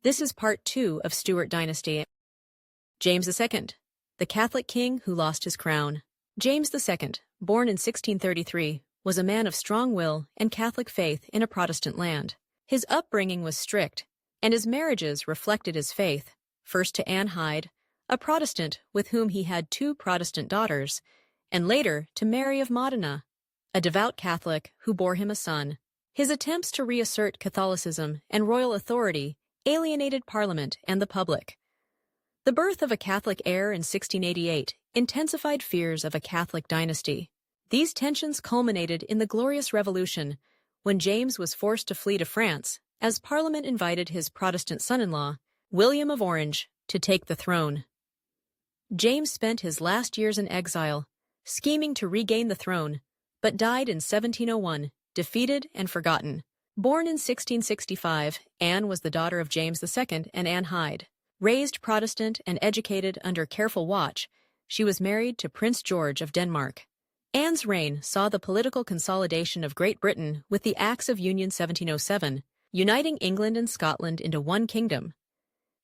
This is part 2 of Stuart Dynasty. James II, the Catholic king who lost his crown. James II, born in 1633, was a man of strong will and Catholic faith in a Protestant land. His upbringing was strict, and his marriages reflected his faith, first to Anne Hyde, a Protestant with whom he had 2 Protestant daughters, and later to Mary of Modena, a devout Catholic who bore him a son. His attempts to reassert Catholicism and royal authority alienated Parliament and the public. The birth of a Catholic heir in 1688 intensified fears of a Catholic dynasty. These tensions culminated in the Glorious Revolution, when James was forced to flee to France as Parliament invited his Protestant son-in-law, William of Orange, to take the throne. James spent his last years in exile, scheming to regain the throne, but died in 1701, defeated and forgotten. Born in 1665, Anne was the daughter of James II and Anne Hyde. Raised Protestant and educated under careful watch, she was married to Prince George of Denmark. Anne's reign saw the political consolidation of Great Britain with the Acts of Union 1707, uniting England and Scotland into one kingdom.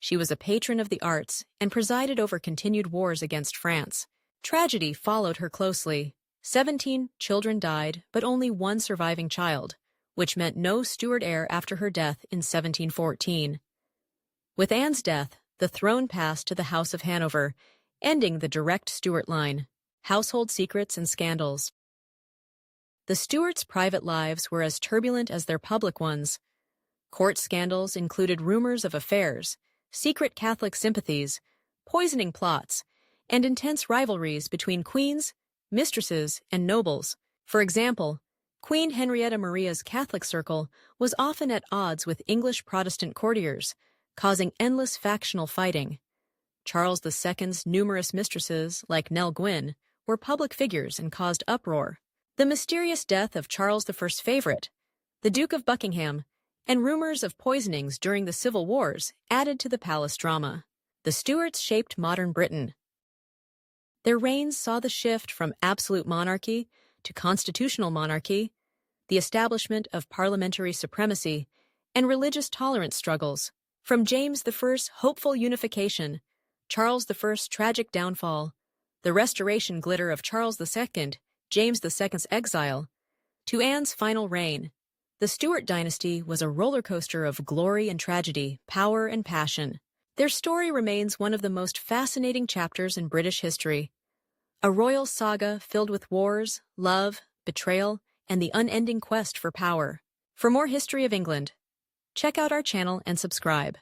She was a patron of the arts and presided over continued wars against France. Tragedy followed her closely. 17 children died, but only one surviving child, which meant no Stuart heir after her death in 1714. With Anne's death, the throne passed to the House of Hanover, ending the direct Stuart line. Household secrets and scandals. The Stuarts' private lives were as turbulent as their public ones. Court scandals included rumors of affairs, secret Catholic sympathies, poisoning plots, and intense rivalries between queens, mistresses, and nobles. For example, Queen Henrietta Maria's Catholic circle was often at odds with English Protestant courtiers, causing endless factional fighting. Charles II's numerous mistresses, like Nell Gwyn, were public figures and caused uproar. The mysterious death of Charles I's favorite, the Duke of Buckingham, and rumors of poisonings during the Civil Wars added to the palace drama. The Stuarts shaped modern Britain. Their reigns saw the shift from absolute monarchy to constitutional monarchy, the establishment of parliamentary supremacy, and religious tolerance struggles. From James I's hopeful unification, Charles I's tragic downfall, the restoration glitter of Charles II, James II's exile, to Anne's final reign, the Stuart dynasty was a roller coaster of glory and tragedy, power and passion. Their story remains one of the most fascinating chapters in British history, a royal saga filled with wars, love, betrayal, and the unending quest for power. For more history of England, check out our channel and subscribe.